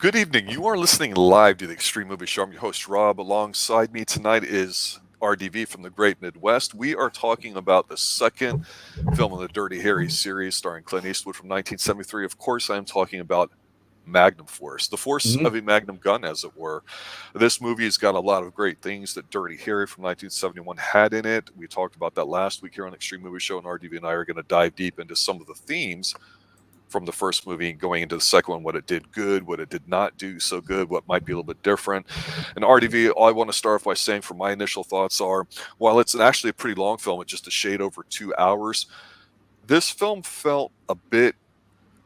Good evening. You are listening live to the Xtreme Movie Show. I'm your host, Rob. Alongside me tonight is RDV from the Great Midwest. We are talking about the second film in the Dirty Harry series starring Clint Eastwood from 1973. Of course, I am talking about Magnum Force, the force Mhm. of a Magnum gun, as it were. This movie has got a lot of great things that Dirty Harry from 1971 had in it. We talked about that last week here on the Xtreme Movie Show, and RDV and I are going to dive deep into some of the themes from the first movie going into the second one, what it did good, what it did not do so good, what might be a little bit different. And RDV, I want to start off by saying, for my initial thoughts are, while it's actually a pretty long film, it's just a shade over 2 hours, this film felt a bit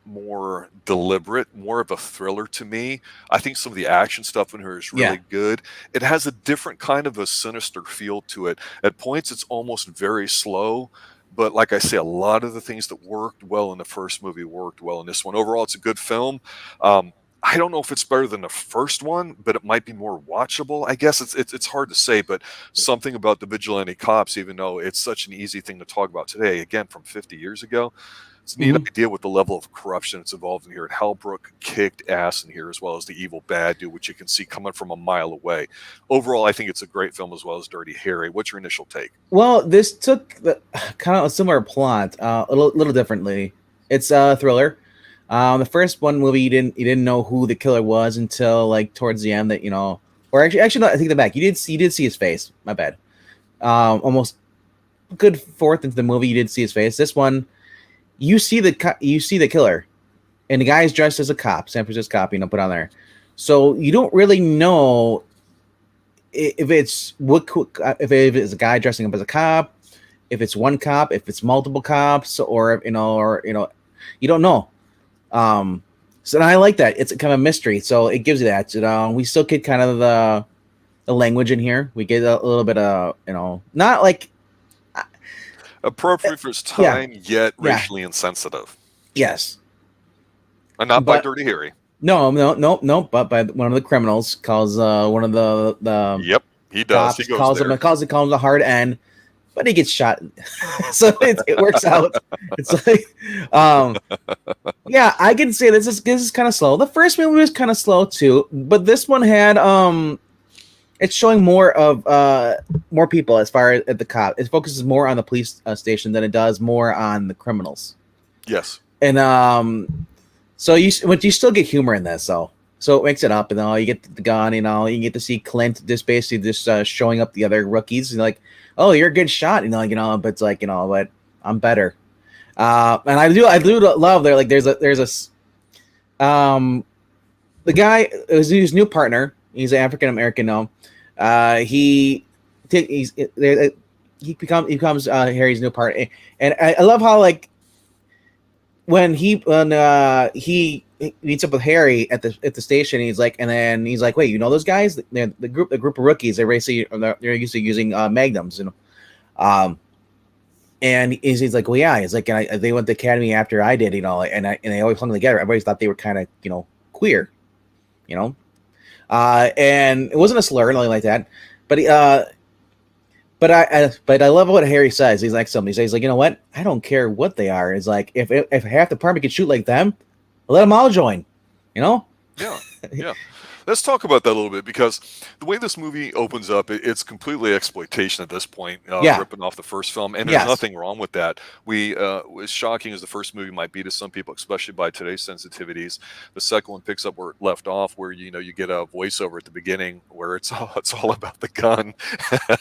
more deliberate, more of a thriller to me. I think some of the action stuff in here is really Yeah. good. It has a different kind of a sinister feel to it. At points, it's almost very slow. But like I say, a lot of the things that worked well in the first movie worked well in this one. Overall, it's a good film. I don't know if it's better than the first one, but it might be more watchable. I guess it's hard to say, but something about the vigilante cops, even though it's such an easy thing to talk about today, again from 50 years ago, it's a neat Mhm. idea with the level of corruption that's involved in here. And Halbrook kicked ass in here, as well as the evil bad dude, which you can see coming from a mile away. Overall, I think it's a great film, as well as Dirty Harry. What's your initial take? Well, this took kind of a similar plot, a little differently. It's a thriller. The first one movie, you didn't know who the killer was until like towards the end. That or actually, no, I take that back. You did see his face. My bad. Almost good fourth into the movie, you did see his face. This one, you see the killer, and the guy's dressed as a cop, San Francisco cop. Put on there, so you don't really know if it's a guy dressing up as a cop, if it's one cop, if it's multiple cops, or you don't know. Um, so I like that. It's kind of a mystery, so it gives you that. We still get kind of the language in here. We get a little bit of not like Appropriate for its yeah, time, yet yeah, racially insensitive. yes, And not by but Dirty Harry. no, no, no, no. But by one of the criminals calls one of the Yep, he does. He cops goes calls him there. calls him a hard N, but he gets shot. So it works out. It's like, um, yeah, I can say this is kind of slow. The first movie was kind of slow too, but this one had it's showing more of more people as far as the cop. It focuses more on the police station than it does more on the criminals. Yes. And but you still get humor in this though. So it makes it up, and you get the gun, you get to see Clint just basically just showing up the other rookies, and like, oh, you're a good shot, but it's like, but I'm better. And I do love there, like the guy is his new partner. He's an African American now. He becomes Harry's new partner, and I love how like when he meets up with Harry at the station, he's like, and then he's like, wait, you know those guys? The group of rookies. They're used to using magnums, um, and he's like, well, yeah. He's like, they went to academy after I did, and they always hung together. Everybody thought they were kind of queer, you know, and it wasn't a slur or anything like that, but but I love what Harry says. He's like something. He says like, you know what? I don't care what they are. It's like if half the department can shoot like them, let them all join. You know? Yeah. Yeah. Let's talk about that a little bit, because the way this movie opens up, it's completely exploitation at this point, Yeah. ripping off the first film, and there's Yes. nothing wrong with that. As shocking as the first movie might be to some people, especially by today's sensitivities, the second one picks up where it left off, where you get a voiceover at the beginning where it's all about the gun,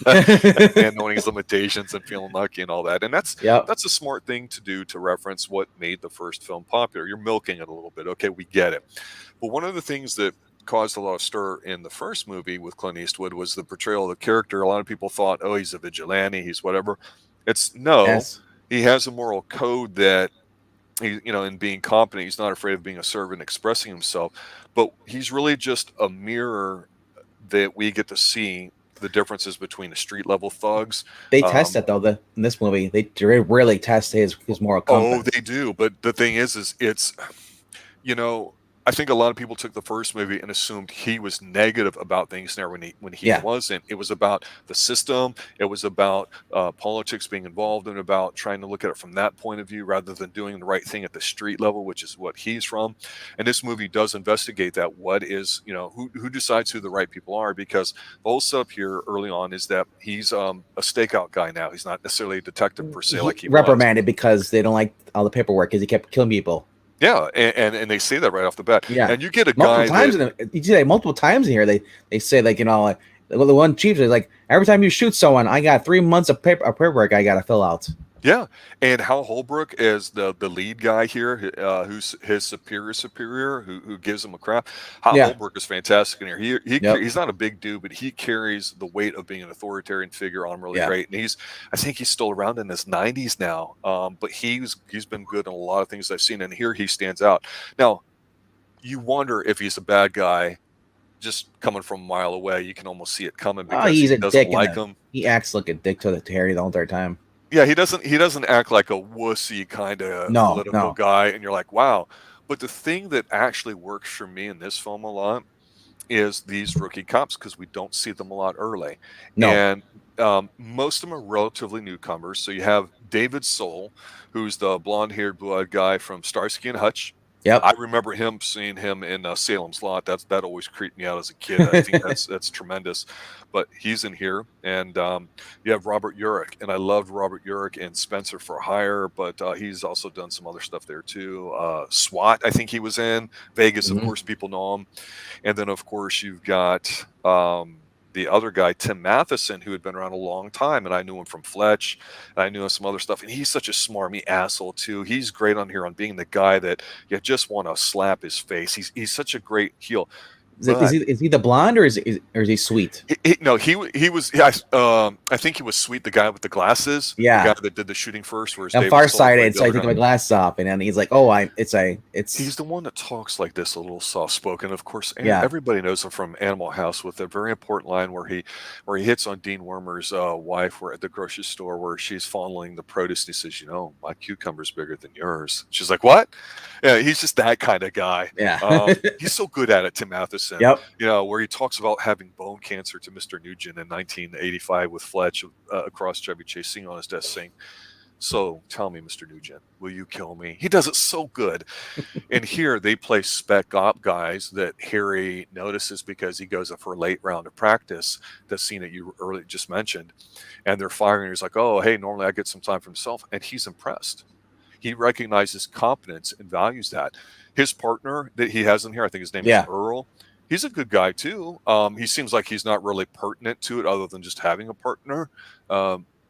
and knowing his limitations and feeling lucky and all that, and Yep. that's a smart thing to do to reference what made the first film popular. You're milking it a little bit, okay? We get it, but one of the things that caused a lot of stir in the first movie with Clint Eastwood was the portrayal of the character. A lot of people thought, oh, he's a vigilante, he's whatever. It's no, Yes. he has a moral code that in being competent, he's not afraid of being a servant, expressing himself. But he's really just a mirror that we get to see the differences between the street level thugs. They test Um, it though. In this movie, they really test his moral oh, compass. they do. But the thing is it's you know I think a lot of people took the first movie and assumed he was negative about things there when he Yeah. wasn't. It was about the system. It was about politics being involved and about trying to look at it from that point of view rather than doing the right thing at the street level, which is what he's from. And this movie does investigate that. What is, who decides who the right people are? Because the whole setup here early on is that he's a stakeout guy now. He's not necessarily a detective per se like he was. Reprimanded because they don't like all the paperwork because he kept killing people. Yeah, and they say that right off the bat. Yeah, and you get a multiple guy times. You see that multiple times in here. They say like like the one chief is like, every time you shoot someone, I got 3 months of paperwork I got to fill out. Yeah, and Hal Holbrook is the lead guy here, who's his superior, who gives him a crap. Hal Holbrook is fantastic in here. He's not a big dude, but he carries the weight of being an authoritarian figure on him really great. And I think he's still around in his 90s now, but he's been good in a lot of things I've seen, and here he stands out. Now, you wonder if he's a bad guy. Just coming from a mile away, you can almost see it coming because he's he a doesn't dick like him. He acts like a dick to Terry the entire time. Yeah, he doesn't act like a wussy kind of political guy, and you're like, wow. But the thing that actually works for me in this film a lot is these rookie cops, because we don't see them a lot early. No. And most of them are relatively newcomers. So you have David Soul, who's the blonde-haired, blue-eyed guy from Starsky and Hutch. Yep. I remember seeing him in Salem's Lot. That always creeped me out as a kid. I think that's tremendous. But he's in here, and you have Robert Urich, and I loved Robert Urich in Spencer for Hire, but he's also done some other stuff there too. SWAT, I think he was in Vegas. Of course, people know him, and then of course you've got the other guy, Tim Matheson, who had been around a long time, and I knew him from Fletch, and I knew him some other stuff, and he's such a smarmy asshole too. He's great on here on being the guy that you just want to slap his face. He's such a great heel. Is he the blonde or is he sweet? No, he was. Yeah, I think he was sweet. The guy with the glasses. Yeah, the guy that did the shooting first. Whereas I'm farsighted, so I take my glasses off, and then he's like, "Oh, it's." He's the one that talks like this, a little soft spoken. Of course, everybody knows him from Animal House with a very important line where he hits on Dean Wormer's wife, where at the grocery store where she's fondling the produce, and he says, "My cucumber's bigger than yours." She's like, "What?" Yeah, he's just that kind of guy. Yeah, he's so good at it, Tim Matheson. Yep. Where he talks about having bone cancer to Mr. Nugent in 1985 with Fletch across Chevy Chase, singing on his desk saying, "So tell me, Mr. Nugent, will you kill me?" He does it so good. And here they play spec op guys that Harry notices because he goes up for a late round of practice, the scene that you earlier just mentioned, and they're firing. He's like, "Oh, hey, normally I get some time for himself," and he's impressed. He recognizes competence and values that. His partner that he has in here, I think his name is Earl. He's a good guy too. He seems like he's not really pertinent to it other than just having a partner,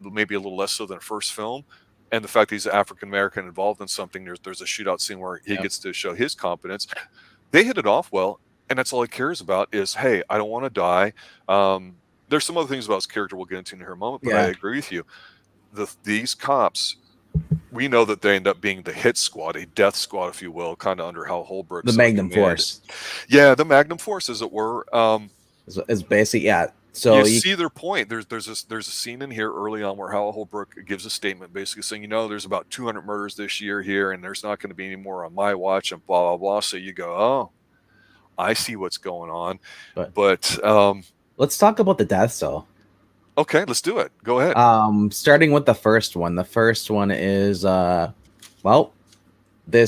maybe a little less so than first film. And the fact that he's African-American involved in something, there's a shootout scene where he gets to show his competence. They hit it off well, and that's all he cares about is, hey, I don't want to die. There's some other things about his character we'll get into in here in a moment, but I agree with you. These cops, we know that they end up being the hit squad, a death squad, if you will, kind of under Hal Holbrook. The Magnum Force. Yeah, the Magnum Force, as it were. It's basically, So you see their point. There's a scene in here early on where Hal Holbrook gives a statement basically saying, there's about 200 murders this year here, and there's not going to be any more on my watch, and blah, blah, blah. So you go, oh, I see what's going on. But let's talk about the deaths, though. Okay, let's do it. Go ahead. Starting with the first one. The first one is, this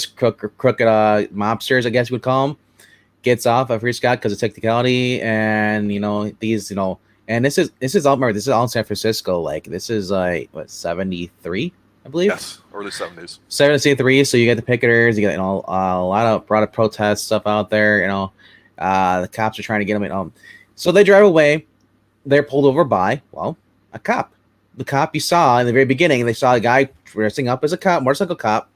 crooked mobsters, I guess you would call them, gets off of Free Scott because of technicality, and and this is all in San Francisco. Like this is like what 73, I believe. Yes, early 70s. 73. So you get the picketers, you get a lot of protest stuff out there. The cops are trying to get them. So they drive away. They're pulled over by, a cop. The cop you saw in the very beginning, they saw a guy dressing up as a cop, motorcycle cop,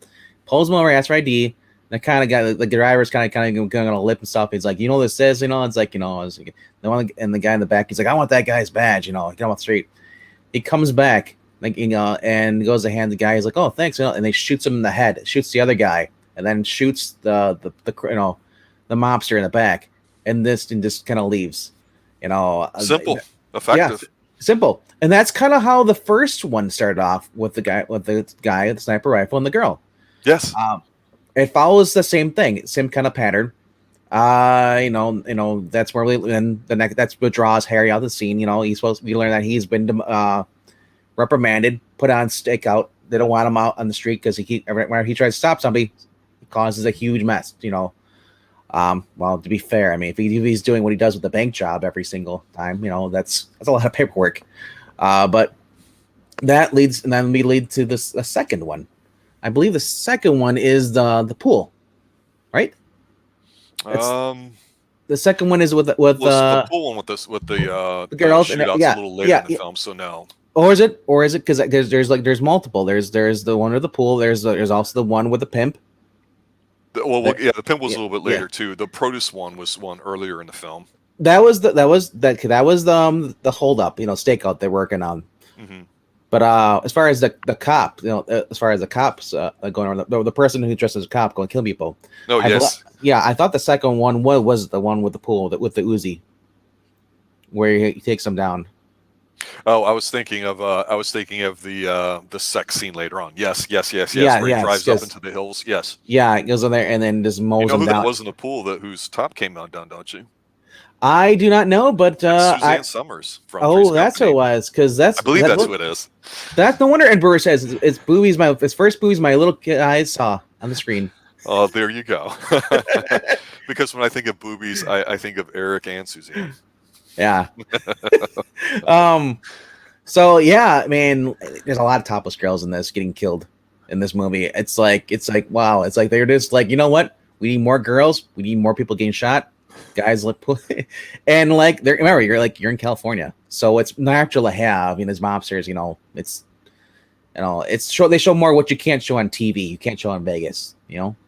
pulls him over, asks for ID. The kind of guy, the driver's kind of going on a lip and stuff. He's like, this is, it's like, the one, and the guy in the back, he's like, I want that guy's badge, get him off the street. He comes back, and goes to hand the guy. He's like, oh, thanks, and they shoots him in the head, shoots the other guy, and then shoots the mobster in the back, and just kind of leaves, Simple. Effective. Yeah, simple. And that's kind of how the first one started off with the guy with the sniper rifle and the girl. Yes. It follows the same thing, same kind of pattern. That's where and the next that's what draws Harry out of the scene. We learn that he's been reprimanded, put on stakeout. They don't want him out on the street because whenever he tries to stop somebody, it causes a huge mess. Well, to be fair, I mean, if he's doing what he does with the bank job every single time, that's a lot of paperwork. But that leads, and then we lead to the second one. I believe the second one is the pool, right? The second one is with the pool one with the girls shootouts a little later in the film. So no. Or is it? Because there's multiple. There's the one with the pool. There's also the one with the pimp. The pimp was a little bit later too. The produce one was one earlier in the film. That was the hold up, stakeout they're working on. Mm-hmm. But as far as the cop, as far as the cops going around, the person who dressed as a cop going to kill people. Oh yes. I thought the second one was the one with the pool with the Uzi, where he takes them down. Oh, I was thinking of the sex scene later on. Yes. Where he drives up into the hills. Yes. Yeah, it goes in there and then just mows them down. That was in the pool whose top came down, don't you? I do not know, but Suzanne Summers from that's who it was, because I believe that's who it is. That's no wonder. And Brewer says it's boobies. His first boobies my little eyes saw on the screen. Oh, there you go. Because when I think of boobies, I think of Eric and Suzanne. Yeah. So yeah, man, there's a lot of topless girls in this getting killed in this movie. It's like wow. It's like they're just like, you know what? We need more girls. We need more people getting shot. Guys look, and like remember, you're in California, so it's natural to have these mobsters. They show more what you can't show on TV. You can't show in Vegas.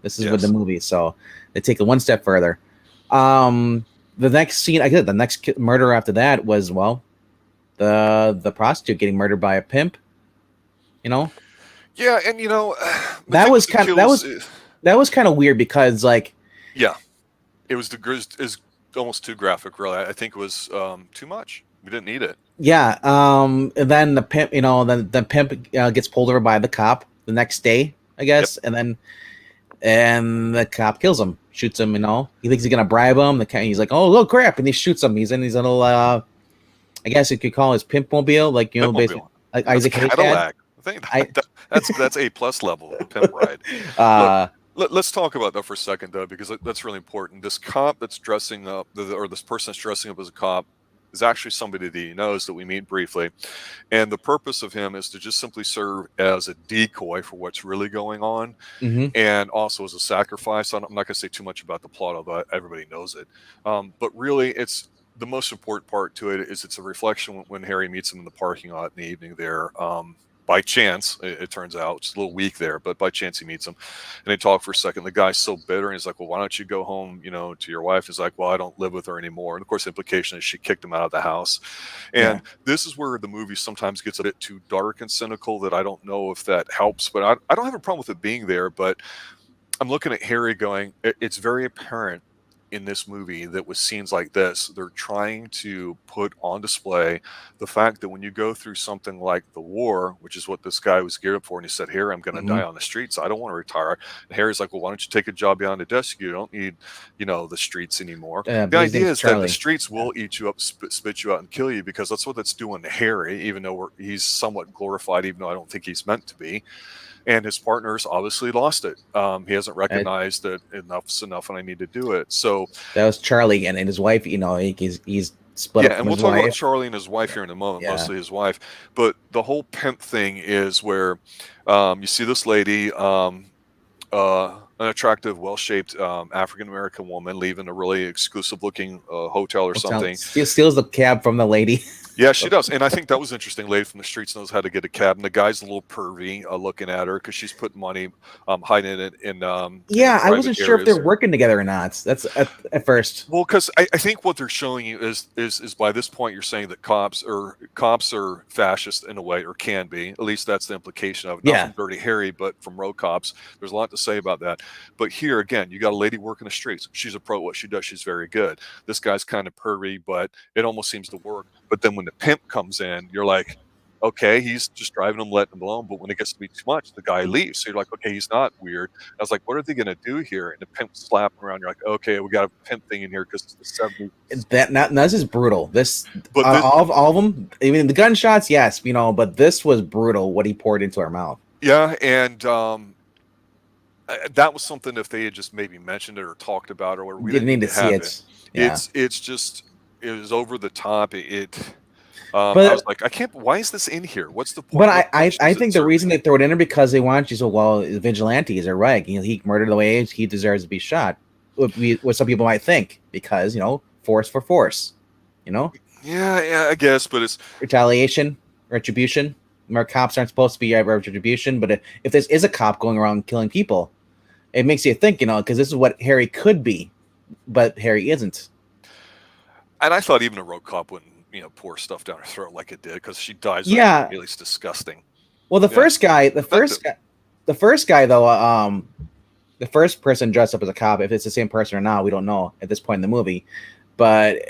This is with the movie, so they take it one step further. The next scene, the next murder after that was the prostitute getting murdered by a pimp. Yeah, and that was kind of weird because it was almost too graphic. Really, I think it was too much. We didn't need it. Yeah. And then the pimp, the pimp gets pulled over by the cop the next day, I guess, and the cop kills him, shoots him. He thinks he's gonna bribe him. He's like, oh crap, and he shoots him. He's in his little, I guess you could call his pimp mobile, basically like Isaac Cadillac. I think that's A+ level pimp ride. Let's talk about that for a second, though, because that's really important. This cop that's dressing up, or this person that's dressing up as a cop, is actually somebody that he knows that we meet briefly. And the purpose of him is to just simply serve as a decoy for what's really going on, and also as a sacrifice. I'm not going to say too much about the plot, although everybody knows it. But really, it's the most important part to it is it's a reflection when Harry meets him in the parking lot in the evening there. By chance, it turns out it's a little weak there, but by chance he meets him, and they talk for a second. The guy's so bitter, and he's like, "Well, why don't you go home, to your wife?" He's like, "Well, I don't live with her anymore." And of course, the implication is she kicked him out of the house. And this is where the movie sometimes gets a bit too dark and cynical. That I don't know if that helps, but I don't have a problem with it being there. But I'm looking at Harry going, it's very apparent in this movie that with scenes like this, they're trying to put on display the fact that when you go through something like the war, which is what this guy was geared up for, and he said, "Harry, I'm going to die on the streets. I don't want to retire." And Harry's like, "Well, why don't you take a job behind a desk? You don't need, the streets anymore." The idea is that the streets will eat you up, spit you out, and kill you, because that's what that's doing to Harry, even though he's somewhat glorified, even though I don't think he's meant to be. And his partner's obviously lost it. He hasn't recognized that enough's enough and I need to do it. So that was Charlie and his wife, he's split up from his wife. And we'll talk about Charlie and his wife here in a moment, mostly his wife. But the whole pimp thing is where you see this lady, an attractive, well-shaped African-American woman leaving a really exclusive-looking hotel or something. She steals the cab from the lady. Yeah, she does. And I think that was interesting. Lady from the streets knows how to get a cab. And the guy's a little pervy looking at her because she's putting money, hiding it in I wasn't sure if they're working together or not. That's at first. Well, because I think what they're showing you is by this point you're saying that cops are fascist in a way, or can be. At least that's the implication of it. Not from Dirty Harry, but from Road Cops. There's a lot to say about that. But here, again, you got a lady working the streets. She's a pro at what she does. She's very good. This guy's kind of pervy, but it almost seems to work. But then when the pimp comes in, you're like, okay, he's just driving him, letting him alone, but when it gets to be too much, the guy leaves. So you're like, okay, he's not weird. I was like, what are they gonna do here? And the pimp slapping around. You're like, okay, we got a pimp thing in here because it's the '70s. That not this is brutal. This But this, all of them. I mean, the gunshots, yes, but this was brutal. What he poured into our mouth. yeah, and that was something if they had just maybe mentioned it or talked about it, or we Didn't didn't need need to to see have it. it. Yeah. It's just it was over the top. I But was like, I can't. Why is this in here? What's the point? but What I function does it think the serve? reason they throw it in there because they want you. So vigilantes are right. He murdered the way he deserves to be shot. What some people might think because force for force. Yeah, I guess, but it's Retaliation, retribution. More cops aren't supposed to be retribution, but if this is a cop going around killing people, it makes you think, because this is what Harry could be, but Harry isn't. and I thought even a road cop wouldn't, pour stuff down her throat like it did because she dies. Yeah. Immediately. It's disgusting. Well, the Yeah. first guy though, the first person dressed up as a cop, if it's the same person or not, we don't know at this point in the movie. But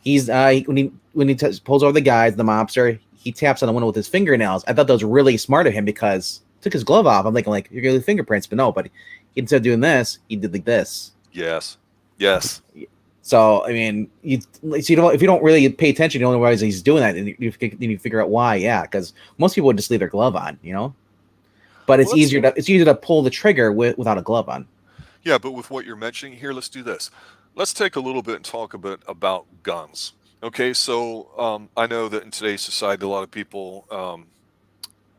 he's when he pulls over the guys, the mobster, he taps on the window with his fingernails. I thought that was really smart of him because he took his glove off. I'm thinking like you're gonna leave fingerprints, but no. But instead of doing this, he did like this. Yes. So I mean, if you don't really pay attention, you don't realize he's doing that, and you figure out why. Yeah, because most people would just leave their glove on, But it's easier to pull the trigger without a glove on. Yeah, but with what you're mentioning here, let's do this. Let's take a little bit and talk a bit about guns. Okay, so I know that in today's society, a lot of people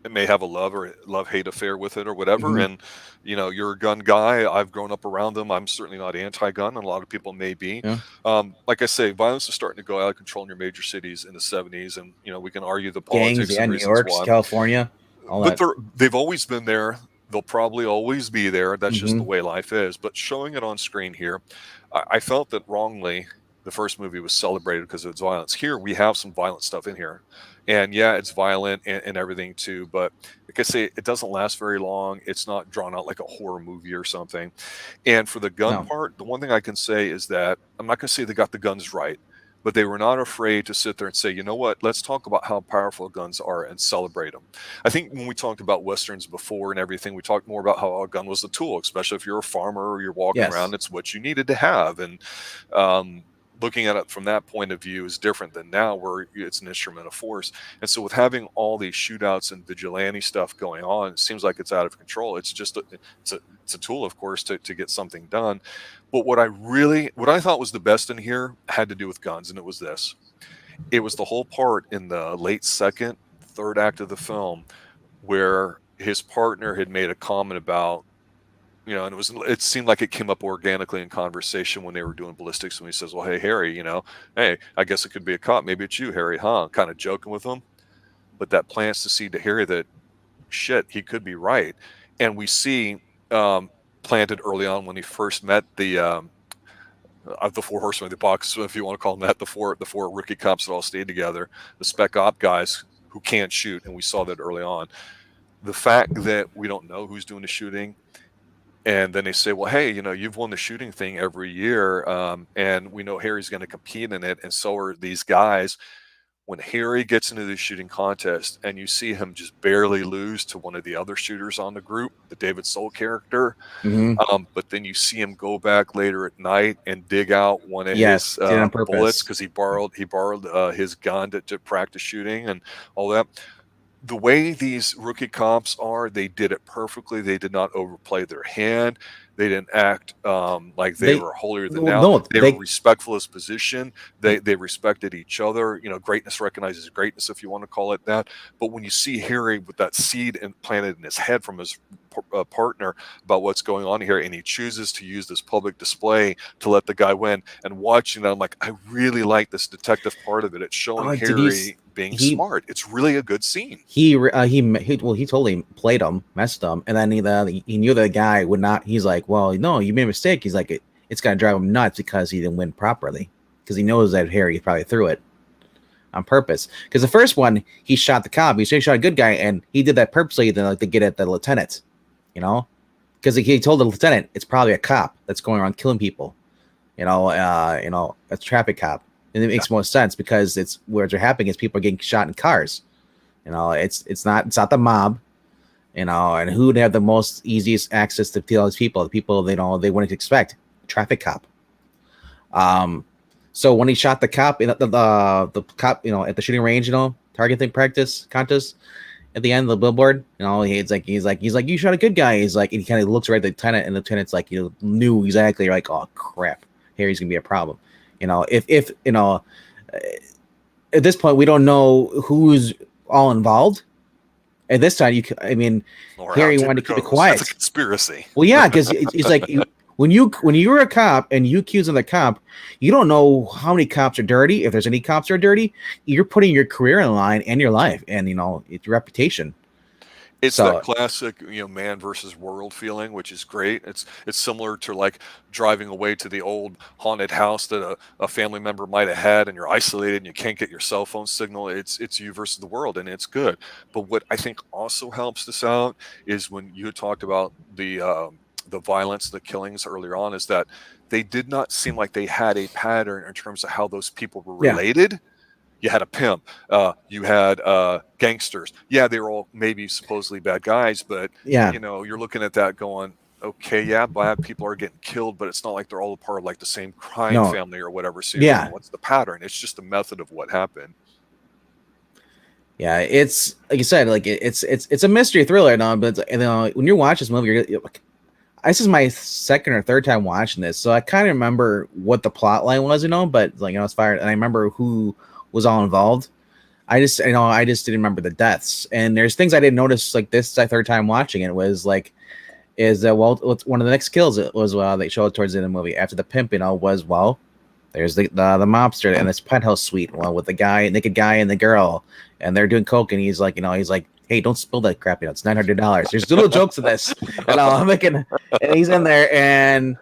may have a love-hate affair with it or whatever. Mhm. And you're a gun guy. I've grown up around them. I'm certainly not anti-gun, and a lot of people may be. Yeah. Like I say, violence is starting to go out of control in your major cities in the '70s, and we can argue the Gangs, politics yeah, and New reasons York, why. California, all But that. they've always been there. They'll probably always be there. That's just the Mhm. way life is. But showing it on screen here, I felt that wrongly. The first movie was celebrated because of its violence. Here we have some violent stuff in here, and yeah, it's violent and everything too. But like I say, it doesn't last very long. It's not drawn out like a horror movie or something. And for the gun No. part, the one thing I can say is that I'm not going to say they got the guns right, but they were not afraid to sit there and say, you know what, let's talk about how powerful guns are and celebrate them. I think when we talked about Westerns before and everything, we talked more about how a gun was a tool, especially if you're a farmer or you're walking Yes. around, it's what you needed to have. And looking at it from that point of view is different than now where it's an instrument of force. And so with having all these shootouts and vigilante stuff going on, it seems like it's out of control. It's just it's a tool, of course, to get something done. But what I thought was the best in here had to do with guns, and it was this. It was the whole part in the late second, third act of the film where his partner had made a comment about, and it seemed like it came up organically in conversation when they were doing ballistics. When he says, well, hey, Harry, hey, I guess it could be a cop. Maybe it's you, Harry, huh? Kind of joking with him. But that plants the seed to Harry that, shit, he could be right. And we see planted early on when he first met the four horsemen of the box, if you want to call them that, the four rookie cops that all stayed together, the spec op guys who can't shoot. And we saw that early on. The fact that we don't know who's doing the shooting, and then they say, well, hey, you've won the shooting thing every year, and we know Harry's going to compete in it, and so are these guys. When Harry gets into the shooting contest and you see him just barely lose to one of the other shooters on the group, the David Soul character, but then you see him go back later at night and dig out one of his bullets because he borrowed his gun to practice shooting and all that. The way these rookie cops are, they did it perfectly. They did not overplay their hand. They didn't act like they were holier than thou. No, they were respectful of his position. They respected each other. Greatness recognizes greatness, if you want to call it that. But when you see Harry with that seed implanted in his head from his partner about what's going on here, and he chooses to use this public display to let the guy win, and watching that, I'm like, I really like this detective part of it. It's showing Harry being smart. It's really a good scene. He totally played him, messed him, and then he knew the guy would not. He's like, well, no, you made a mistake. He's like, it's gonna drive him nuts because he didn't win properly, because he knows that Harry probably threw it on purpose. Because the first one, he shot the cop. He shot a good guy, and he did that purposely to get at the lieutenant. Because he told the lieutenant it's probably a cop that's going around killing people. A traffic cop. And it makes more sense because it's where they're happening is people are getting shot in cars. You know, it's not the mob. You know, and who would have the most easiest access to all these people? The people they wouldn't expect. Traffic cop. So when he shot the cop, the cop, you know, at the shooting range, you know, targeting practice contest at the end of the billboard, you know, he's like, you shot a good guy. He's like, and he kind of looks right at the lieutenant, and the lieutenant's like, you know, knew exactly, like, oh crap, here he's gonna be a problem. You know, if you know, at this point we don't know who's all involved. At this time, Harry wanted to keep it quiet. That's a conspiracy. Well, yeah, because it's like when you're a cop and you accuse another cop, you don't know how many cops are dirty. If there's any cops that are dirty, you're putting your career in line and your life, and you know, it's your reputation. It's that classic, you know, man versus world feeling, which is great. It's similar to like driving away to the old haunted house that a family member might have had, and you're isolated and you can't get your cell phone signal. It's you versus the world, and it's good. But what I think also helps this out is when you talked about the violence, the killings earlier on, is that they did not seem like they had a pattern in terms of how those people were related. Yeah. You had a pimp. You had gangsters. Yeah, they were all maybe supposedly bad guys, but you know, you're looking at that going, okay, yeah, bad people are getting killed, but it's not like they're all a part of like the same crime family or whatever. So you know, what's the pattern? It's just a method of what happened. Yeah, it's like you said, like it's a mystery thriller now. But you know, when you watch this movie, this is my second or third time watching this, so I kind of remember what the plot line was, you know. But like, you know, it's fire, and I remember who was all involved. I just didn't remember the deaths, and there's things I didn't notice. Like this, my third time watching it was like, one of the next kills it was they showed towards the end of the movie after the pimp, you know, was there's the mobster in this penthouse suite, with the naked guy and the girl, and they're doing coke, and he's like, hey, don't spill that crap, you know, it's $900. There's little jokes in this, and I'm making, and he's in there, and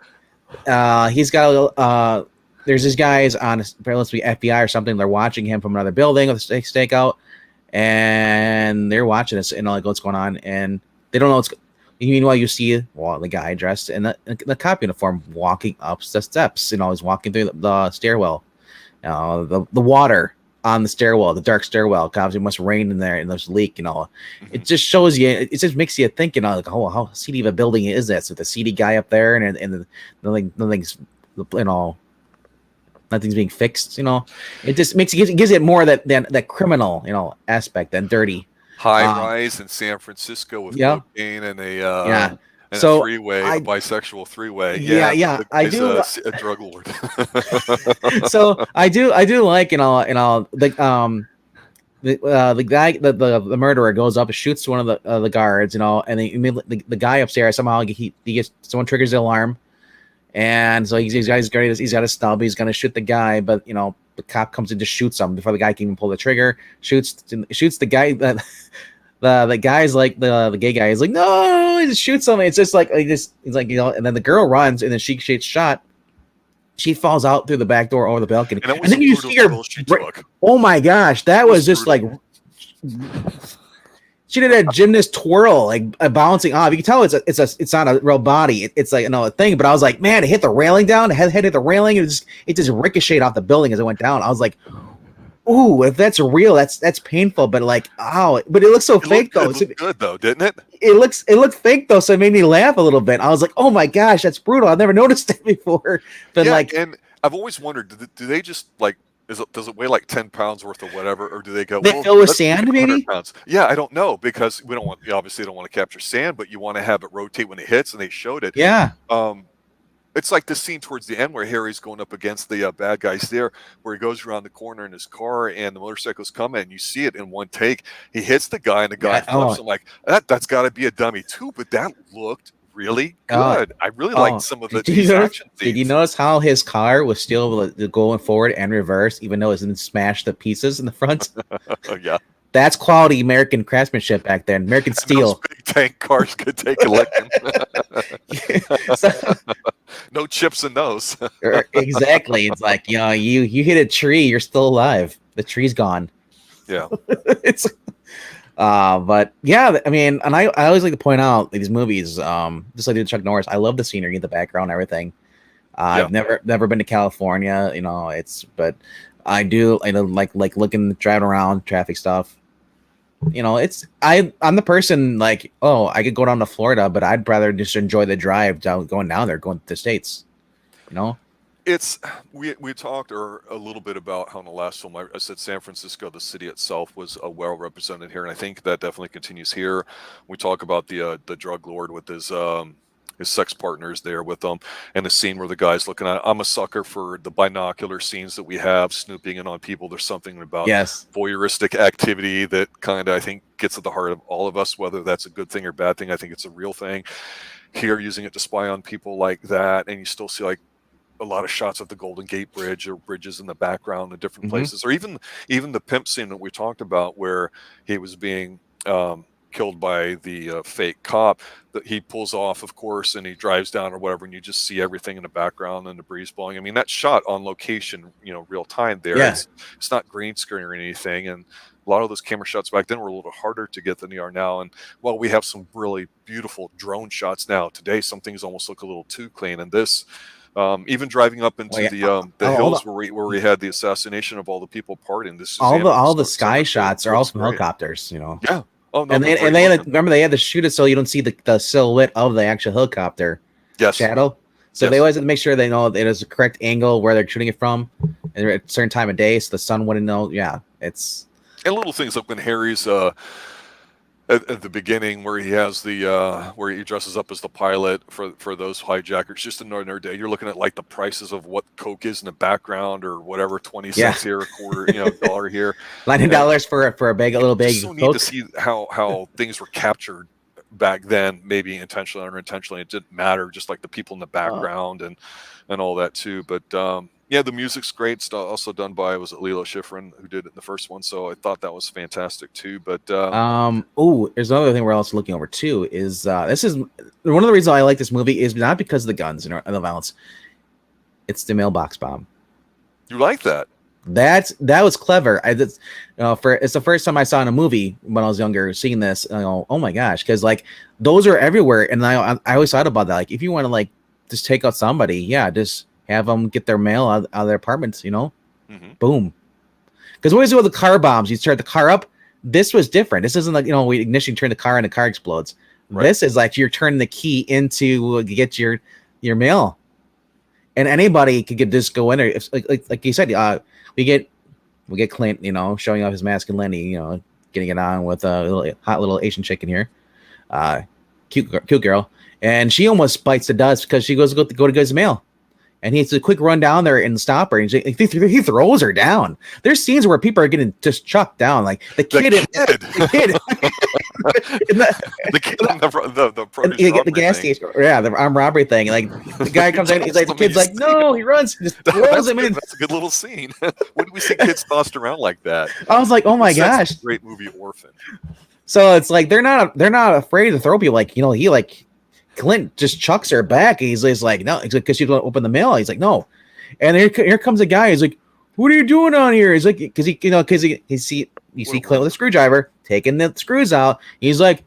he's got a little there's these guys on, let's be FBI or something. They're watching him from another building with a stakeout, and they're watching this and like what's going on, and they don't know what's. Meanwhile, you see the guy dressed in the cop uniform walking up the steps. You know, he's walking through the stairwell. The water on the stairwell, the dark stairwell. Obviously, it must rain in there, and there's a leak. You know, it just shows you. It just makes you think. You know, like, oh, how seedy of a building is this with the seedy guy up there, and nothing's, you know. Nothing's being fixed, you know. It just gives it more that criminal, you know, aspect than dirty. High rise in San Francisco with cocaine and a freeway, a bisexual three-way. I do a drug lord. So I do like, you know, the guy, the murderer goes up and shoots one of the guards, you know, and the guy upstairs somehow he gets, someone triggers the alarm. And so he's got a stub. He's gonna shoot the guy, but you know, the cop comes in to shoot him before the guy can even pull the trigger. Shoots the guy. The guy's like the gay guy. He's like, no, he just shoots him. It's just like he's like, you know. And then the girl runs, and then she gets shot. She falls out through the back door over the balcony, and then you see her. Oh my gosh, that was just brutal. Like. She did a gymnast twirl, like bouncing off. You can tell it's not a real body. It's like, you know, a thing. But I was like, man, it hit the railing down. The head hit the railing. It just ricocheted off the building as it went down. I was like, ooh, if that's real, that's painful. But like, oh, but it looks so fake though. It looked good though, didn't it? It looked fake though, so it made me laugh a little bit. I was like, oh my gosh, that's brutal. I've never noticed it before. But and I've always wondered, do they just like? Does it weigh like 10 pounds worth of whatever, or do they go? They fill with sand, maybe? Pounds. Yeah, I don't know, because you obviously don't want to capture sand, but you want to have it rotate when it hits, and they showed it. Yeah. It's like the scene towards the end where Harry's going up against the bad guys there, where he goes around the corner in his car, and the motorcycle's coming, and you see it in one take. He hits the guy, and the guy flips. I'm like, that's got to be a dummy too, but that looked really good. I really liked some of the action scenes. Did you notice how his car was still going forward and reverse, even though it didn't smash the pieces in the front? Yeah. That's quality American craftsmanship back then. American steel. Those big tank cars could take a licking. No chips in those. Exactly. It's like, you know, you hit a tree, you're still alive. The tree's gone. Yeah. It's but yeah, I mean, and I always like to point out these movies, just like Chuck Norris, I love the scenery, the background, everything. I've never been to California, you know, but I do like looking, driving around, traffic stuff. I'm the person like, oh, I could go down to Florida, but I'd rather just enjoy the drive going down there, going to the States. It's we talked a little bit about how in the last film I said San Francisco, the city itself, was well represented here, and I think that definitely continues here. We talk about the drug lord with his sex partners there with them, and the scene where the guy's looking at. I'm a sucker for the binocular scenes that we have, snooping in on people. There's something about voyeuristic activity that kind of I think gets at the heart of all of us, whether that's a good thing or bad thing. I think it's a real thing. Here, using it to spy on people like that, and you still see like a lot of shots of the Golden Gate Bridge or bridges in the background in different places, or even the pimp scene that we talked about where he was being killed by the fake cop that he pulls off, of course, and he drives down or whatever, and you just see everything in the background and the breeze blowing. I mean, that's shot on location, real time there. Yeah. It's not green screen or anything, and a lot of those camera shots back then were a little harder to get than they are now. And while we have some really beautiful drone shots now, today some things almost look a little too clean. And this, even driving up into the hills where we had the assassination of all the people partying. This is all the sky shots are all from helicopters, Yeah. Oh, no, and they had to shoot it so you don't see the silhouette of the actual helicopter shadow. So they always have to make sure they know it is the correct angle where they're shooting it from, and at a certain time of day, so the sun wouldn't know. Yeah, it's and little things like when Harry's at the beginning where he has the where he dresses up as the pilot for those hijackers. Just another day, you're looking at like the prices of what Coke is in the background or whatever, 20 cents here, a quarter, dollar here, $90 for a little bag. So neat to see how things were captured back then, maybe intentionally or unintentionally. It didn't matter, just like the people in the background and all that too. But yeah, the music's great. It's also done by Lilo Schifrin who did it in the first one, so I thought that was fantastic too. But there's another thing we're also looking over too. Is this is one of the reasons I like this movie is not because of the guns and the violence. It's the mailbox bomb. You like that? That was clever. It's the first time I saw in a movie when I was younger, seeing this. I go, oh my gosh, because like those are everywhere, and I always thought about that. Like if you want to like just take out somebody, just have them get their mail out of their apartments, boom. Because what is it with the car bombs? You start the car up. This was different. This isn't like we ignition, turn the car, and the car explodes. Right. This is like you're turning the key into get your mail, and anybody could just go in there. If, like you said, we get Clint, showing off his mask, and Lenny, getting it on with a hot little Asian chick in here, cute girl, and she almost bites the dust because she goes to go to get his mail. And he has a quick run down there and stop her. And he throws her down. There's scenes where people are getting just chucked down. Like the kid. The gas station. Yeah, the armed robbery thing. Like the guy comes in, he's like, the kid's like, no, he runs, just throws him in. That's a good little scene. When do we see kids tossed around like that? I was like, oh my gosh. That's a great movie, Orphan. So it's like they're not afraid to throw people. Like he like. Clint just chucks her back. He's like, no, because she don't open the mail. He's like, no. And here comes a guy. He's like, what are you doing on here? He's like, because you see Clint with a screwdriver taking the screws out. He's like,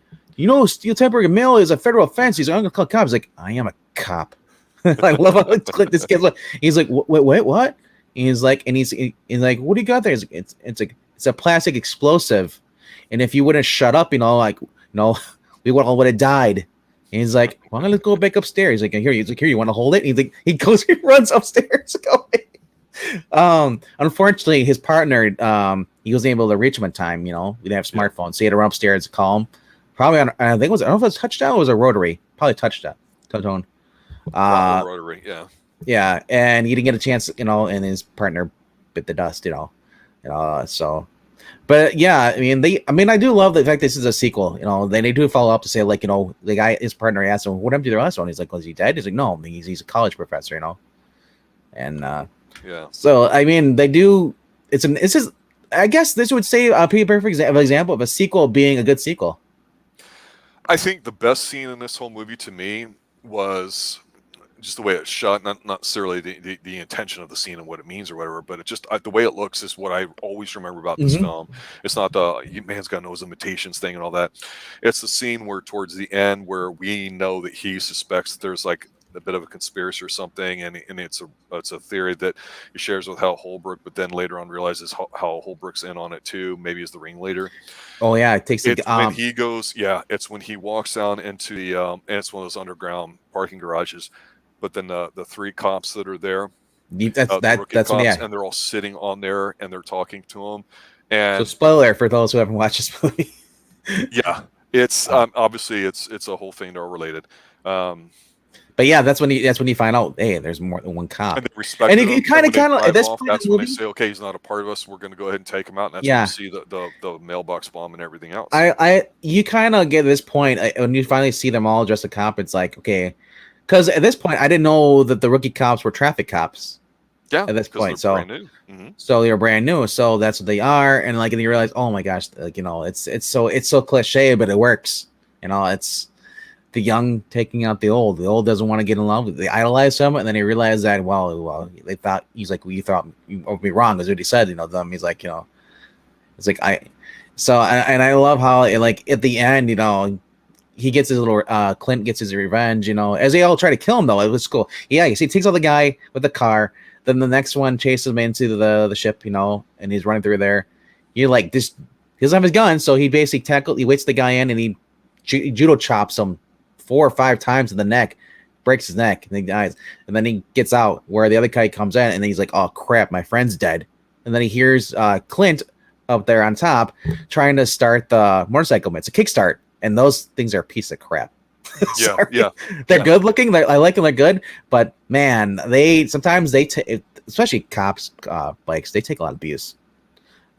steal temporary mail is a federal offense. He's like, I'm gonna call cops. He's like, I am a cop. I love how Clint this kid's like. He's like, wait, what? He's like, he's like, what do you got there? He's like, it's a plastic explosive, and if you wouldn't shut up, we would have died. And he's like, well, let's go back upstairs. He's like, here, you want to hold it? And he runs upstairs. Unfortunately, his partner, he wasn't able to reach him in time. We didn't have smartphones, so he had to run upstairs to call him. Probably on, I don't know if it was touchdown or it was a rotary. Probably touchdown. Rotary, yeah. Yeah, and he didn't get a chance, and his partner bit the dust, so. But yeah, I do love the fact this is a sequel. They do follow up to say like, the guy, his partner asked him, what happened to the last one? He's like, was he dead? He's like, no, he's a college professor, And yeah. So they do. I guess this would say a pretty perfect example of a sequel being a good sequel. I think the best scene in this whole movie to me was just the way it's shot, not necessarily the intention of the scene and what it means or whatever, but it just the way it looks is what I always remember about this film. It's not the man's got nose imitations thing and all that. It's the scene where towards the end where we know that he suspects that there's like a bit of a conspiracy or something, and it's a theory that he shares with Hal Holbrook, but then later on realizes Hal Holbrook's in on it too, maybe as the ringleader. Oh yeah, it takes it's when he goes, it's when he walks down into the and it's one of those underground parking garages, but then the three cops that are there, that's cops, when, and they're all sitting on there and they're talking to him. And so spoiler for those who haven't watched this movie. Yeah, it's obviously it's a whole thing they're related. But yeah, that's when you find out, hey, there's more than one cop. And they respect and him. you kind of at this point, that's when they say, okay, he's not a part of us. We're going to go ahead and take him out. And that's when you see the mailbox bomb and everything else. You kind of get to this point when you finally see them all dressed as a cop. It's like, okay, because at this point I didn't know that the rookie cops were traffic cops. Yeah, at this point, so brand new. Mm-hmm. So they're brand new. So that's what they are, and like, and you realize, oh my gosh, like, it's so cliche, but it works. It's the young taking out the old. The old doesn't want to get in love. They idolize him, and then he realized that well, they thought he's like, well, you thought you would be wrong, is what he said. Them. He's like, it's like I love how like at the end, he gets his little Clint gets his revenge. As they all try to kill him though, it was cool. Yeah, you see, he takes out the guy with the car. Then the next one chases him into the ship, and he's running through there. You're like, this, he doesn't have his gun, so he basically he waits the guy in, and he judo chops him 4 or 5 times in the neck, breaks his neck, and he dies. And then he gets out where the other guy comes in, and then he's like, oh crap, my friend's dead. And then he hears Clint up there on top trying to start the motorcycle. It's a kickstart, and those things are a piece of crap. Yeah. They're good looking. I like them. They're good, but man, sometimes especially cops bikes, they take a lot of abuse.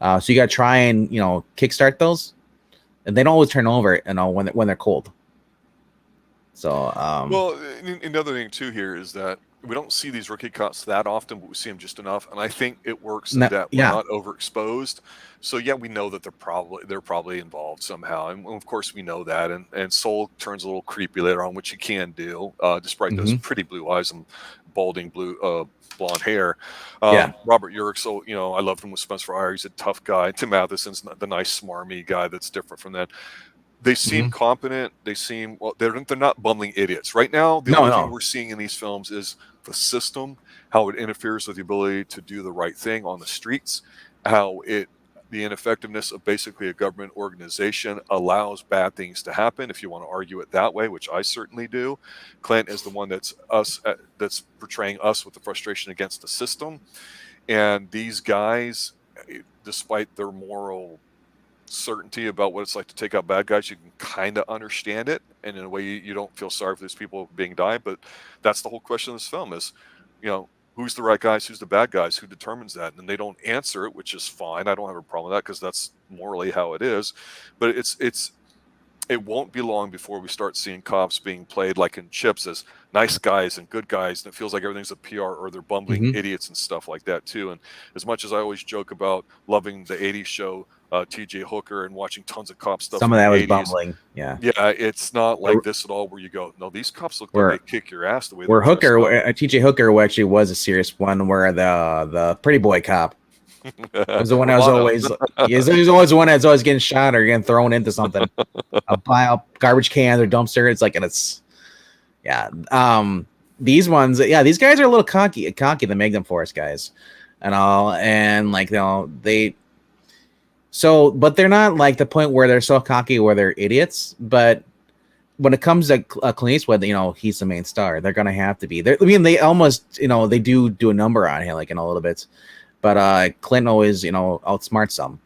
So you got to try and kickstart those, and they don't always turn over. When they're cold. So well, another thing too here is that we don't see these rookie cops that often, but we see them just enough, and I think it works that we're not overexposed. So yeah, we know that they're probably involved somehow, and of course we know that. And Soul turns a little creepy later on, which he can do, despite those pretty blue eyes and balding blonde hair. Robert Urich, so I loved him with Spencer for Hire. He's a tough guy. Tim Matheson's the nice smarmy guy that's different from that. They seem competent. They seem they're not bumbling idiots right now. The only thing we're seeing in these films is the system, how it interferes with the ability to do the right thing on the streets, how the ineffectiveness of basically a government organization allows bad things to happen, if you want to argue it that way, which I certainly do. Clint is the one that's portraying us with the frustration against the system. And these guys, despite their moral certainty about what it's like to take out bad guys, you can kind of understand it, and in a way you don't feel sorry for these people being died. But that's the whole question of this film is, who's the right guys, who's the bad guys, who determines that? And they don't answer it, which is fine. I don't have a problem with that because that's morally how it is. But it won't be long before we start seeing cops being played like in Chips as nice guys and good guys, and it feels like everything's a PR or they're bumbling idiots and stuff like that too. And as much as I always joke about loving the 80s show TJ Hooker and watching tons of cop stuff, some of that was bumbling. Yeah, it's not like this at all where you go, no, these cops look like they kick your ass the way where TJ Hooker actually was a serious one, where the pretty boy cop was the one that was always the one that's always getting shot or getting thrown into something, a pile, garbage can or dumpster. It's like, and it's these ones, these guys are a little cocky, the Magnum Force guys and all, and like but they're not like the point where they're so cocky where they're idiots. But when it comes to Clint Eastwood, he's the main star. They're gonna have to be. They almost, they do a number on him, like in a little bit. But Clint always, outsmarts them,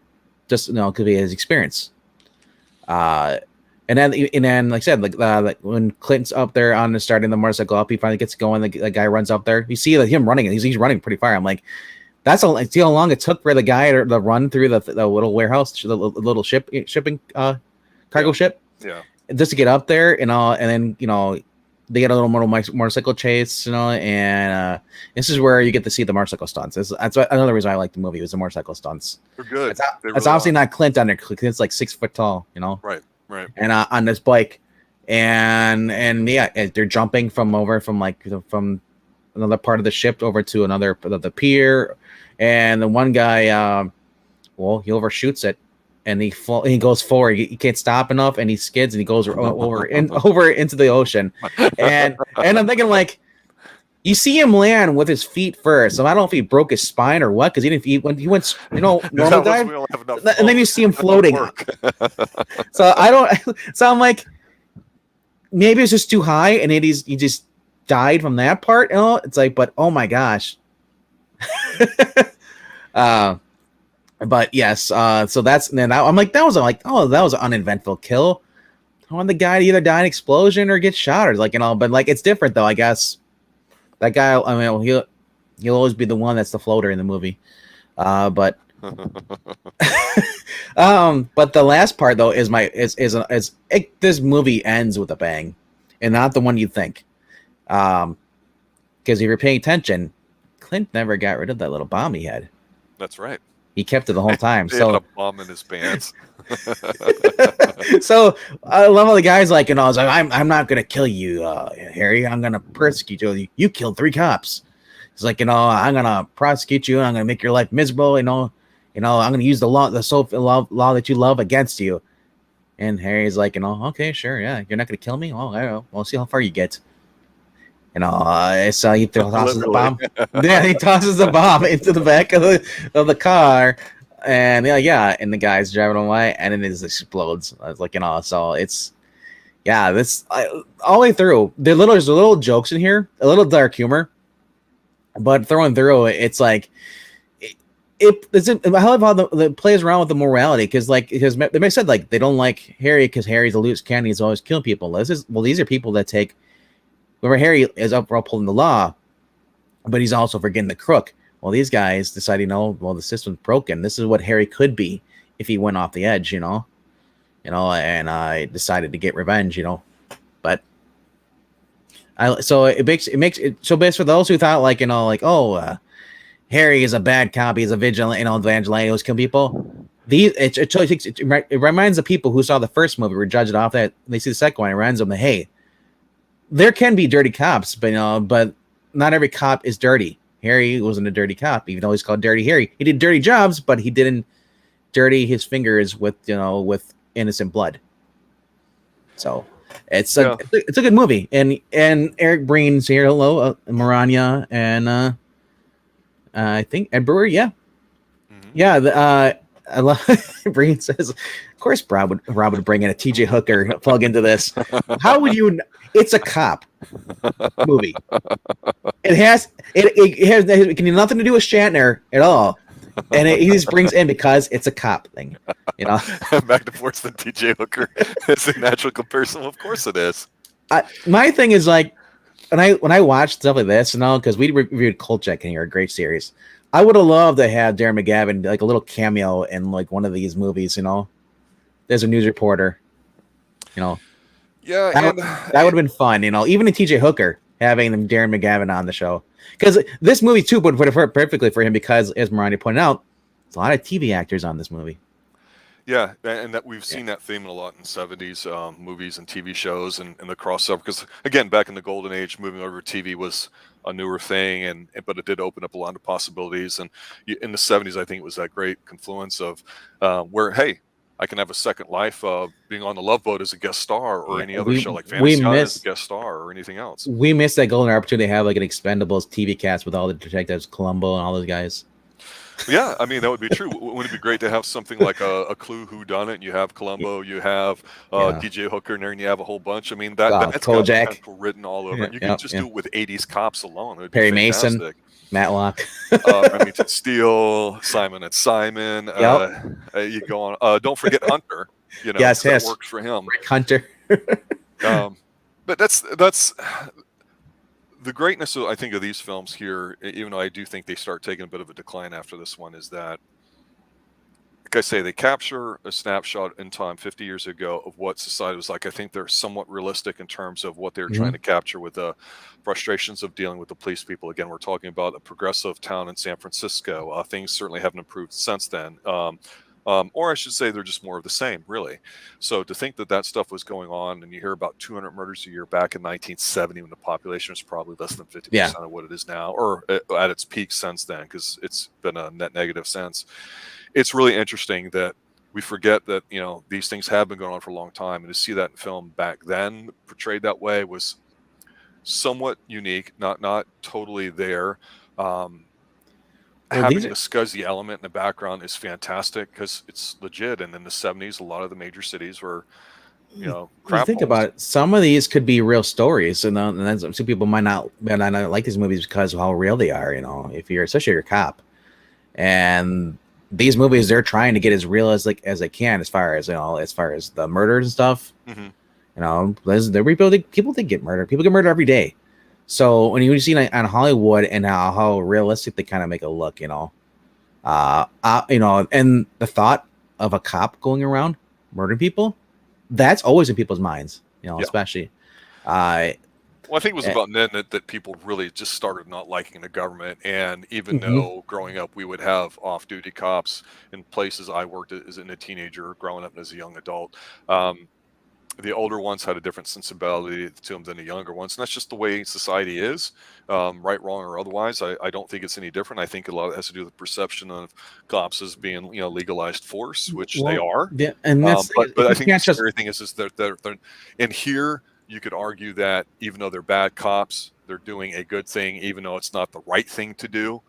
just because of his experience. And then, like I said, like when Clint's up there on starting the motorcycle up, he finally gets going. The guy runs up there. You see him running, and he's running pretty far. I'm like, see how long it took for the guy to run through the little warehouse, the little shipping cargo ship, just to get up there and all. And then they get a little motorcycle chase, and this is where you get to see the motorcycle stunts. That's another reason I like the movie, was the motorcycle stunts. They're good. It's obviously not Clint on there. Clint's like 6 foot tall, Right. And on this bike, and they're jumping from another part of the ship over to the pier. And the one guy, he overshoots it, and he goes forward. He can't stop enough, and he skids, and he goes over into the ocean. And I'm thinking, like, You see him land with his feet first. So I don't know if he broke his spine or what, because he went, normal dive, We don't have enough and then you see him floating. So I don't. So I'm like, maybe it's just too high, and he just died from that part. It's like, but oh my gosh. But yes, so that's, and then I'm like, that was an uneventful kill. I want the guy to either die in explosion or get shot, or but like it's different though. I guess that guy. I mean, he'll always be the one that's the floater in the movie. But but the last part though is this movie ends with a bang, and not the one you think. Because if you're paying attention, Clint never got rid of that little bomb he had. That's right. He kept it the whole time. He had a bomb in his pants. So I love how the guy's like, I was like, I'm not gonna kill you, Harry. I'm gonna persecute you. You killed 3 cops. He's like, I'm gonna prosecute you, and I'm gonna make your life miserable. I'm gonna use the law that you love against you. And Harry's like, okay, sure, yeah, you're not gonna kill me. Oh, I don't know. We'll see how far you get. So he tosses the bomb. Yeah, he tosses the bomb into the back of the car, and and the guy's driving away, and then it just explodes. I was like, so it's all the way through. There's little jokes in here, a little dark humor, but throwing through, it's like I love how the plays around with the morality, because they said like they don't like Harry because Harry's a loose cannon. He's always killing people. These are people that take. Remember, Harry is upholding the law, but he's also forgetting the crook. Well, these guys decide, the system's broken. This is what Harry could be if he went off the edge, and I decided to get revenge, But so it makes it so best for those who thought Harry is a bad cop, he's a vigilante, vigilante who's killing people. It reminds the people who saw the first movie were judged off that. They see the second one, it reminds them that, hey, there can be dirty cops, but not every cop is dirty. Harry wasn't a dirty cop, even though he's called Dirty Harry. He did dirty jobs, but he didn't dirty his fingers with innocent blood. So it's a good movie, and Eric Breen's here. Hello, Maranya, and I think Ed Brewer. Yeah, yeah. I love Breen says, of course, Rob would bring in a TJ Hooker plug into this. How would you? It's a cop movie. It can do nothing to do with Shatner at all, and he just brings in because it's a cop thing. Back to force the TJ Hooker. It's a natural comparison. Of course, it is. My thing is like, when I watch stuff like this, because we reviewed Kolchak in here, a great series. I would have loved to have Darren McGavin like a little cameo in like one of these movies. There's a news reporter. Yeah, that would have been fun. Even a TJ Hooker having Darren McGavin on the show, because this movie too would work perfectly for him, because as Marani pointed out, there's a lot of TV actors on this movie. Yeah, and that we've seen that theme a lot in 70s movies and TV shows, and the crossover. Because again, back in the golden age, moving over to TV was a newer thing, but it did open up a lot of possibilities. And in the 70s, I think it was that great confluence of where, hey, I can have a second life being on the Love Boat as a guest star, or any other show like Fantasy Island as a guest star, or anything else. We missed that golden opportunity to have like an Expendables TV cast with all the detectives, Columbo and all those guys. Yeah, I mean, that would be true. Wouldn't it be great to have something like a Clue Whodunit, and you have Columbo, you have TJ Hooker in there, and you have a whole bunch. I mean, that's got potential written all over. You can just do it with 80s cops alone. It would Perry be fantastic. Mason, Matlock, Remington Steele, Simon and Simon. You go on. Don't forget Hunter. Yes, that works for him. Rick Hunter. But that's the greatness, I think, of these films here, even though I do think they start taking a bit of a decline after this one, is that, like I say, they capture a snapshot in time 50 years ago of what society was like. I think they're somewhat realistic in terms of what they're trying to capture with the frustrations of dealing with the police people. Again, we're talking about a progressive town in San Francisco. Things certainly haven't improved since then. Or I should say they're just more of the same, really. So to think that stuff was going on, and you hear about 200 murders a year back in 1970 when the population was probably less than 50% of what it is now, or at its peak since then, because it's been a net negative since. It's really interesting that we forget that, these things have been going on for a long time, and to see that in film back then portrayed that way was somewhat unique, not totally there. Um, Well, these Having are the scuzzy element in the background is fantastic because it's legit. And in the 70s, a lot of the major cities were, you crap think about holes. it. Some of these could be real stories, and then some people might not like these movies because of how real they are. If you're especially if you're a cop, and these movies they're trying to get as real as they can, as far as the murders and stuff. Hmm. There people think get murdered. People get murdered every day. So when you see on Hollywood and how realistic they kind of make it look, and the thought of a cop going around murdering people, that's always in people's minds, Yeah. especially. Uh, Well, I think it was eh, about then that people really just started not liking the government. And even mhm. though growing up we would have off-duty cops in places I worked as a teenager, growing up and as a young adult, um, the older ones had a different sensibility to them than the younger ones, and that's just the way society is, right, wrong, or otherwise. I don't think it's any different. I think a lot of it has to do with perception of cops as being, legalized force, which they Well, are. yeah, and that's But if I you think the can't just scary thing is that they're in here. You could argue that even though they're bad cops, they're doing a good thing, even though it's not the right thing to do,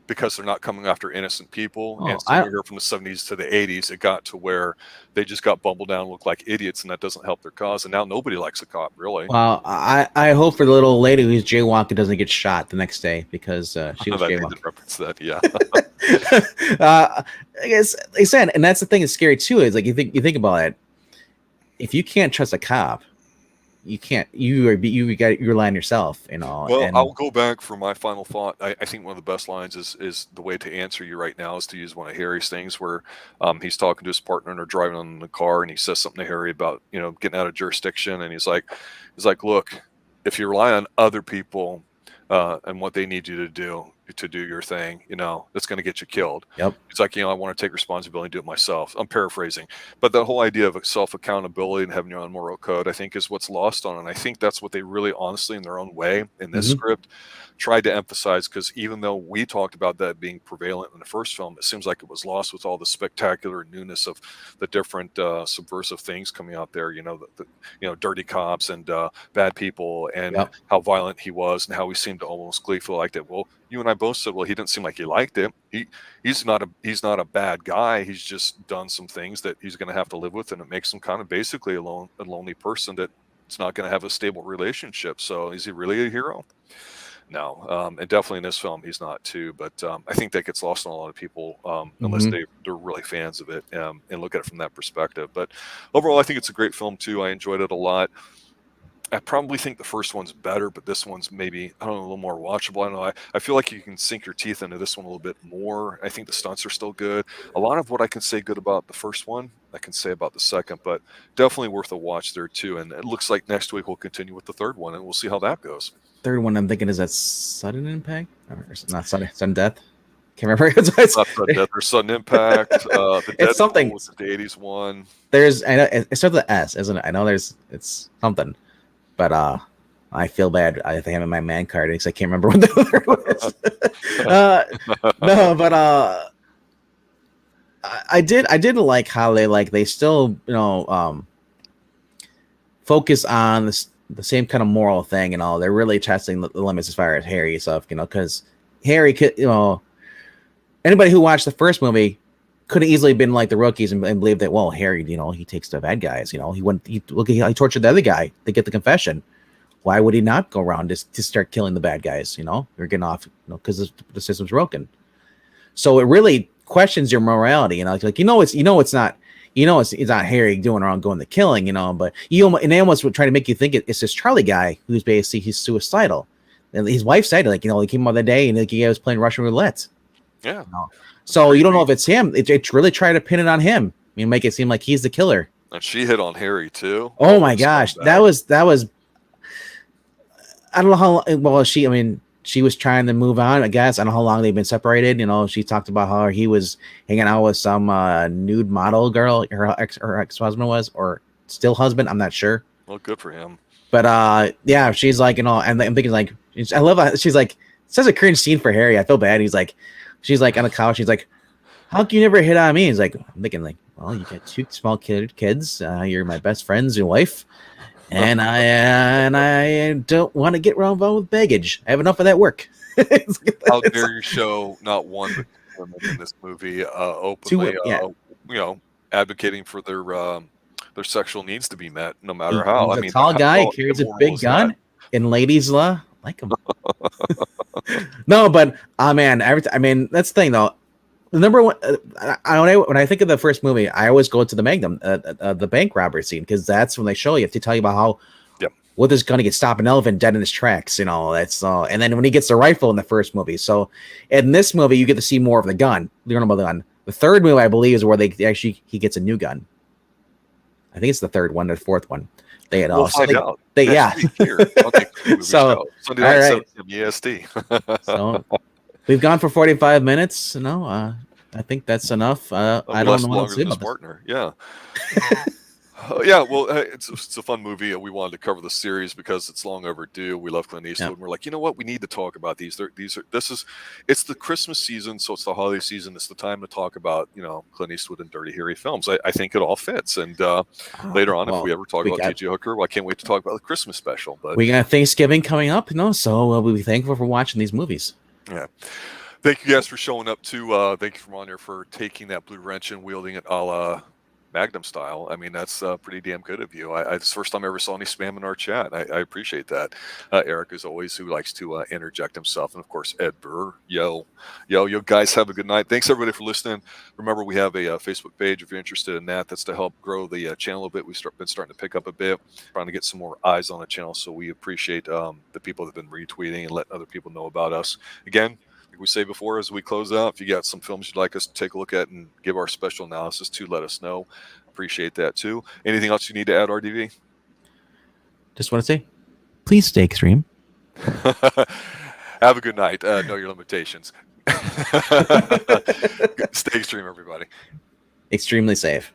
because they're not coming after innocent people. oh And somewhere here from the 70s to the 80s, it got to where they just got bumbled down, looked like idiots, and that doesn't help their cause. And now nobody likes a cop, really. well, I hope for the little lady who's jaywalking doesn't get shot the next day because she was That they jaywalking. did reference that, yeah. I guess they said, and that's the thing that's scary too. Is like you think about it. If you can't trust a cop, you can't. You rely on yourself. Well, And I'll go back for my final thought. I think one of the best lines is the way to answer you right now is to use one of Harry's things where he's talking to his partner and they're driving on the car and he says something to Harry about getting out of jurisdiction, and he's like, look, if you rely on other people and what they need you to do your thing, that's going to get you killed. yep. It's like, I want to take responsibility and do it myself. I'm paraphrasing, but the whole idea of self accountability and having your own moral code, I think, is what's lost on. And I think that's what they really, honestly, in their own way, in this Mhm. script, tried to emphasize. Because even though we talked about that being prevalent in the first film, it seems like it was lost with all the spectacular newness of the different subversive things coming out there. Dirty cops and bad people, and Yep. how violent he was, and how he seemed to almost gleefully like that. Well, you and I both said, well, he didn't seem like he liked it. He's not a bad guy. He's just done some things that he's going to have to live with, and it makes him kind of basically a lonely person that it's not going to have a stable relationship. So is he really a hero? No, and definitely in this film he's not too. But I think that gets lost on a lot of people unless Mhm. they're really fans of it and look at it from that perspective. But overall, I think it's a great film too. I enjoyed it a lot. I probably think the first one's better, but this one's maybe, I don't know, a little more watchable. I don't know. I feel like you can sink your teeth into this one a little bit more. I think the stunts are still good. A lot of what I can say good about the first one, I can say about the second, but definitely worth a watch there too. And it looks like next week we'll continue with the third one, and we'll see how that goes. Third one I'm thinking is that sudden impact or not sudden death. Can't remember. It's, Not sudden death or sudden impact. The it's Deadpool something. was the 80s one. I know it starts with an S, isn't it? I know it's something, but I feel bad. I think I'm in my man card because I can't remember what the was. No, but I did like how they still focus on the same kind of moral thing and all. They're really testing the limits as far as Harry stuff, because Harry could, anybody who watched the first movie could have easily been like the rookies and believe that, well, Harry, he takes the bad guys, he tortured the other guy to get the confession. Why would he not go around to start killing the bad guys? Or getting off, because the system's broken. So it really questions your morality, it's like, it's not. It's not Harry doing wrong, going to killing, but and they almost would try to make you think it's this Charlie guy who's basically he's suicidal. And his wife said, he came out the day and he was playing Russian roulette. Yeah. So you don't know if it's him. It's really trying to pin it on him. Make it seem like he's the killer. And she hit on Harry too. Oh my gosh, that was. I don't know how well she was trying to move on, I guess. I don't know how long they've been separated. She talked about how he was hanging out with some nude model girl, her ex-husband was, or still husband, I'm not sure. Well, good for him. But yeah, she's like, and I'm thinking like, I love how she's like, such a cringe scene for Harry. I feel bad. She's like on the couch. She's like, how can you never hit on me? He's like, I'm thinking like, well, you got two small kids. You're my best friends, your wife. and I don't want to get involved with baggage. I have enough of that work. How dare you show not one but two women in this movie openly, advocating for their sexual needs to be met, no matter how. He's a tall guy, how carries a immoral big is gun, that? and ladies like him. No, but man, that's the thing though. The number one, when I think of the first movie, I always go to the Magnum, the bank robbery scene, because that's when they show you to tell you about how with his gun he gets stopped an elephant dead in his tracks. That's and then when he gets the rifle in the first movie. So in this movie, you get to see more of the gun. Learn about the gun. The third movie, I believe, is where he gets a new gun. I think it's the third one or the fourth one. We'll find out. So Sunday night, 7 EST. So we've gone for 45 minutes. I think that's enough. I don't know what else to say about this. Partner. Yeah. Yeah, well, it's a fun movie. We wanted to cover the series because it's long overdue. We love Clint Eastwood, and we're like, you know what? We need to talk about these. It's the Christmas season, so it's the holiday season. It's the time to talk about, Clint Eastwood and Dirty Harry films. I think it all fits. And later on, if we ever talk about T.J. Hooker, I can't wait to talk about the Christmas special. But we got Thanksgiving coming up, so we'll be thankful for watching these movies. Yeah. Thank you guys for showing up too. Thank you for on there for taking that blue wrench and wielding it a la Magnum style. That's pretty damn good of you. It's the first time I ever saw any spam in our chat. I appreciate that. Eric, as always, who likes to interject himself. And of course, Ed Burr. Yo, guys, have a good night. Thanks everybody for listening. Remember, we have a Facebook page if you're interested in that. That's to help grow the channel a bit. We've been starting to pick up a bit, trying to get some more eyes on the channel. So we appreciate the people that have been retweeting and letting other people know about us. Again, we say before as we close out, if you got some films you'd like us to take a look at and give our special analysis to, let us know. Appreciate that too. Anything else you need to add, RDV? Just want to say, please stay extreme. Have a good night. Know your limitations. Stay extreme, everybody. Extremely safe.